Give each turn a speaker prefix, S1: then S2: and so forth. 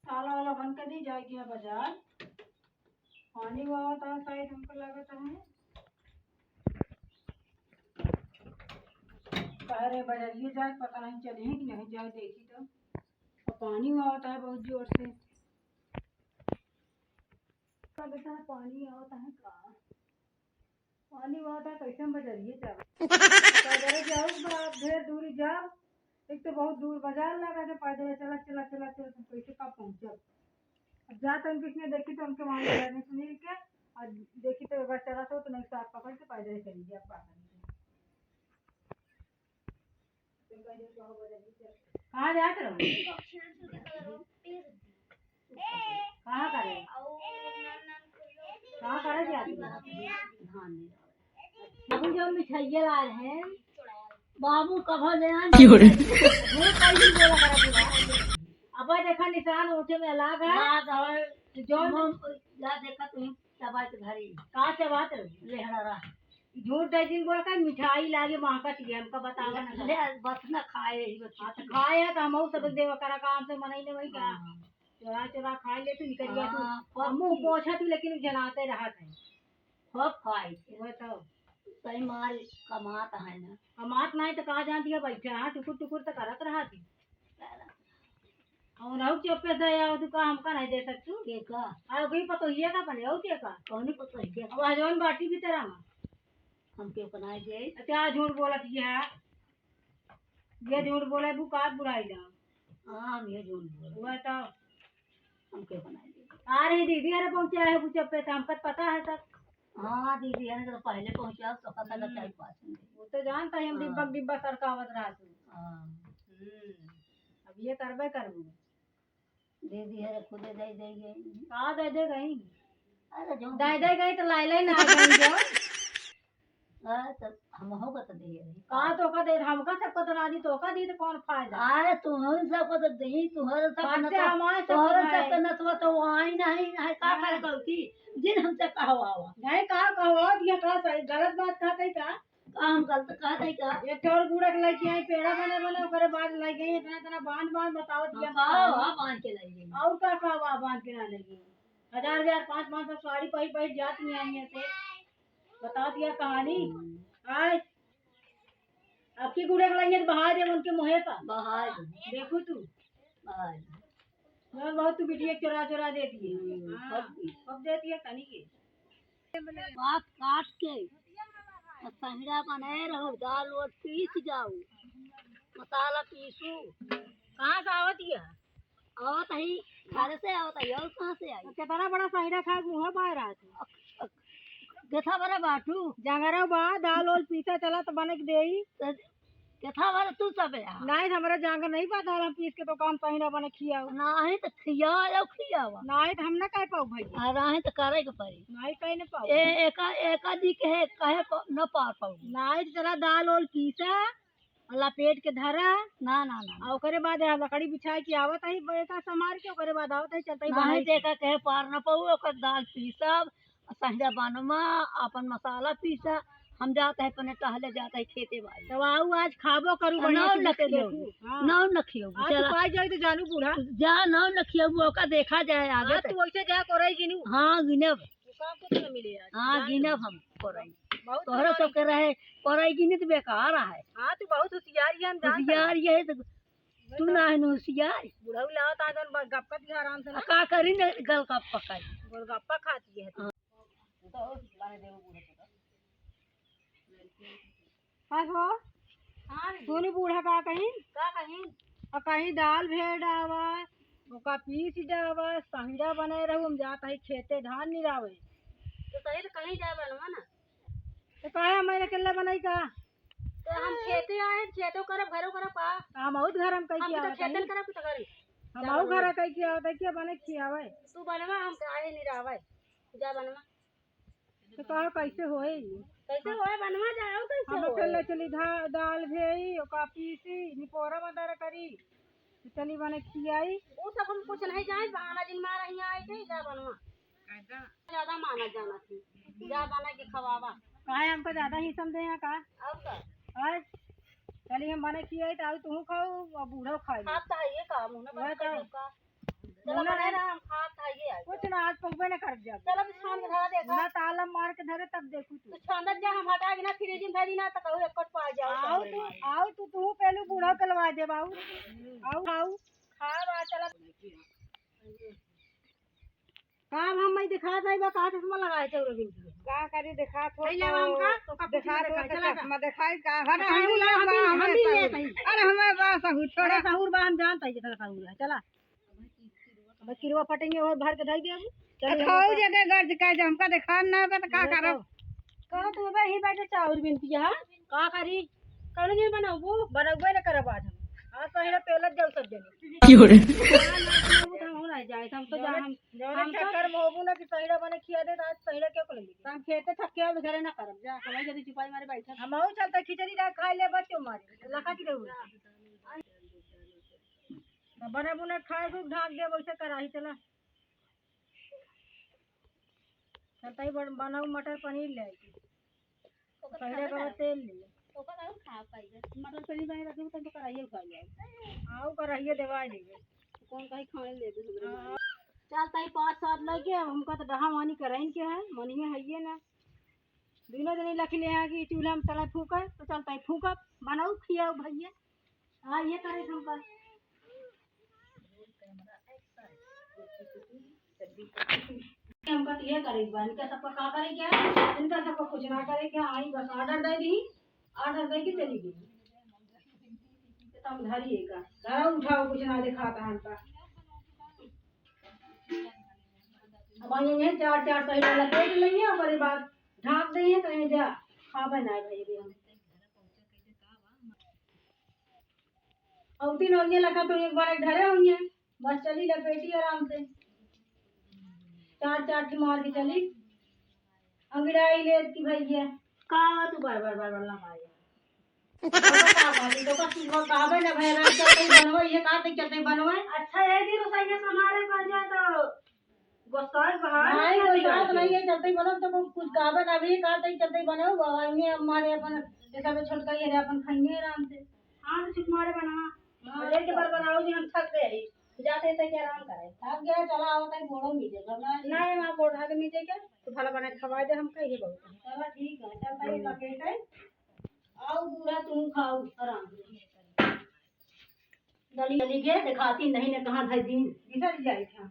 S1: ताला वाला बंद कर दी जाएगी अब बाजार। पानी हुआ था शायद हमको लगता है। अरे बजरिए जाए पता नहीं चले कि नहीं जाए देखी तो। और पानी हुआ होता है बहुत जोर से। बेटा पानी होता है का पानी हुआ था कैसे बजरिए जाओ जाओ ढेर दूरी जाओ। एक तो बहुत दूर बाजार लगा था पैदल चला चला चला चला तुम कैसे कब पहुँचो। अब जा तो किसने देखी तो उनके वहाँ घर में सुनील के और देखी तो बस चला तो नहीं साथ पकड़ के पैदल चली गया पागल। कहाँ जाते रहो कहाँ करे बाबू जो मिठाइया लाए हैं बाबू कभर लेना अब देखा निशान ऊँचे में लाग है जो देखा तुम चबात घरी कहाँ चबात लेहरा झूठ दे दिन बोल का मिठाई लागे महकत है हमका बतावा ना ले बस ना खाए खाए तो हम सब देव करा काम से मनाई नहीं वही क्या चोरा चोरा खा ले तू निकल गया तू मुंह पोछा तू लेकिन जनाते रहा था सब खाई वो तो सही माल कमात है ना कमात नहीं तो कहाँ जाती है बैठा हाँ टुकुर टुकुर तो करत रहा थी और राहु चौपे से आओ तू का हमका नहीं दे सकतू के का आओ गई पतो ये का बने हो के का कौन पतो है अब आजवन बाटी भी तेरा में हम क्यों बनाए दे अच्छा झूठ बोलत ये झूठ बोले तू का बुराई दा हां हम ये झूठ बोल हुआ तो हम क्यों बनाए दे अरे दीदी अरे पहुंचा है कुछ पे हमको पता है तक हां दीदी है तो पहले पहुंचा तो पता लगा टाइम पास वो तो जानता है हम डिब्बा डिब्बा सरकावत रहा तू हां अब ये करबे करबू दीदी है खुद दे देंगे का दे दे गई अरे जो दे गई तो लाई लाई ना गई जो तो हम होगा तो दे कहाँ तो का दे हमका सबको तो ना दी तो का दी तो कौन फायदा अरे तुम सबको तो दे तुम्हारे सब तो न तो आई नहीं नहीं का कर गलती जिन हमसे कहवा नहीं कहा दिया का सही गलत बात कहते का हम गलत कहते का एक और गुड़ा के लेके आई पेड़ा बने बने ओकरे बाद लाई गई इतना इतना बांध बांध बताओ दिया हां बांध के लाई गई और का कहवा बांध के ना लगी 1000 500 साड़ी पहन पहन जाती आई ऐसे बता दिया कहानी आज आपकी गुड़े के लाइए बहा दे उनके मुहे का बहा देखो तू मैं बहुत तू बिटिया चुरा चुरा देती है कब देती है कनी के बात काट के संगड़ा बनाए रहो दाल और पीस जाओ मसाला पीसू कहाँ से आवत है आवत ही घर से आवत है और कहाँ से आई कितना बड़ा संगड़ा खा मुँह बाहर आती केथा बरे बाटू जंगरा बा दाल और पीसा चला तो बने के देई केथा बरे तू सब नहीं हमरा जंगर नहीं पता हम पीस के तो काम पहिना बने खियाओ नहीं तो खियाओ नहीं तो हम ना कह पाऊ भाई नहीं तो करे के पड़ी नहीं कह न पाऊ एका दी के कहे न पा पाऊ नहीं चला दाल और पीसा लपेट के धरा ना ना ना ओकरे बाद लकड़ी बिछा के आवत है बेटा समार के ओकरे बाद आवत है चलते नहीं देखा कहे पार न पाऊ ओकर दाल पीसा संजा बनमा अपन मसाला पीसा हम जाते हैं पने टहले जाते हैं खेते भाई तो आओ आज खाबो करू नौ नखियो चल पाई जाए तो जानू बूढ़ा जा नौ नखियो वो का देखा जाए आगे तू वैसे जा कोरई गिनू हां गिनब काम कुछ न मिले हां गिनब हम कोरई तोहरा सब के रहे कोरई गिनी तो बेकार है हां तू बहुत होशियार है हम होशियार ये तू ना है होशियार बूढ़ा लाओ ता जन गप्पा दी आराम से का करी गल का पकाई गोलगप्पा खाती है दोनों बूढ़ा का कहीं और कहीं दाल भेड़ आवा ओका पीस जावा संगड़ा बने रहू हम जाता है खेते धान निरावे तो सही तो कहीं जाए बनवा ना तो काहे मैंने अकेला बनाई का तो हम खेते आए खेतो करब घरो करब का हम बहुत घर हम कहीं तो खेतन करब तो करे हम आउ घर कहीं के आवत के बने खियावे तू बनवा हम काहे निरावे जा बनवा तो कहो कैसे होए बनवा जाओ कैसे हम चल चली दाल भेई ओका पीसी निपोरा मदर करी चली बने खियाई वो सब हम कुछ नहीं जाए बहाना दिन मार ही आए थे जा बनवा ज्यादा माना जाना थी जा बना के खवावा काहे हमको ज्यादा ही समझे हैं का अब का चली हम बने खियाई तो तू खाओ और बूढ़ा खाए आप तो ये का मुंह ना का चलो बने ना हम खा खाइए आज
S2: कुछ ना आज पकवे न कर जा
S1: चलो भी शाम के धरा देखा
S2: ना ताला मार के धरे तब देखू तू
S1: तो अंदर जा हम हटा के ना फ्रिज में धरी ना तो कहू एक पा जाओ
S2: आओ तू पहले बूढ़ा कलवा दे बाऊ आओ आओ
S1: खा बा चला
S2: काम हम मैं दिखा दई बा का चश्मा लगाए चौरे दिन का करे दिखा थो
S1: पहले हम का
S2: दिखा थो चश्मा दिखाई का हर
S1: हम भी ले सही
S2: अरे हमें बा सहू
S1: थोड़ा सहूर बा हम जानता है जितना सहूर है चला अब किरवा फटेंगे और भर के धई दे
S2: अब खाओ जगह गर्ज का जो हमका दिखा ना बा का करो
S1: कहो तू बे ही बैठे चाउर बिनती है का करी कौन जी बनाबू
S2: बनबे न करब आज हम आज पहले पेलत जाऊ सब जने
S1: क्यों रे हम नहीं जाए हम तो जा हम
S2: चक्कर में होबू ना कि पहले बने खिया दे आज पहले क्यों कर लेगी
S1: हम खेते थके अब घरे ना करब जा हमारी जदी चुपाई मारे बैठा
S2: हम आऊ चलता खिचड़ी का खाई ले बच्चों मारे लखा की रहू बने बुने खाए खूब ढाक दे वैसे कराही चला चलता ही बनाऊ मटर पनीर ले पहले करो तेल ले
S1: ओका ना खा पाइए मटर पनीर बने रखे तो कराइए खा जाए
S2: आओ कराइए दवाई देगे
S1: कौन कहीं खाने ले दे चल ताई 5-7 लगे हमका तो डहा मानी कराइन के है मनिए है ये ना दिनों दिन लख ले हैं कि चूल्हा में तला फूका तो चल ताई फूका बनाओ खियाओ भैया हां ये करे हमका हमका तो ये करे इनका सबका का करे क्या इनका सबका कुछ ना करे क्या आई बस ऑर्डर दे दी ऑर्डर दे के चली गई तुम धरिए का धरा उठाओ कुछ ना दिखाता हमका अब आएंगे 4-4 सही वाला पेट लेंगे और बड़ी बात ढाक देंगे कहीं जा खा बनाए भाई भी हम अब दिन होंगे लगा तो एक बार धरे होंगे बस चली लपेटी आराम से 4-4 मार के चली अंगड़ाई ले की भैया का तू बार लगाया तो का काबे ना भाई रात चलते बनवा ये का ते चलते बनवा अच्छा ये दिन सही हमारे कर जा तो गोसाई बाहर नहीं कोई बात नहीं है चलते बनो तो कुछ काबे ना भी का ते चलते बनो बावाएंगे हमारे अपन जैसा में छोटका ये अपन खाएंगे आराम से हां तो मारे बना एक बार बनाओ जी हम थक गए जाते थे क्या आराम करे थक गया चला आवता है बोड़ो मीजे नहीं मां बोड़ा के मीजे के तो भला बना खवाए दे हम कहिए बहुत चलो ठीक है चलता है लपेट है आओ दूरा तुम खाओ आराम से दली दली के दिखाती नहीं ने कहाँ था दिन इधर जाए था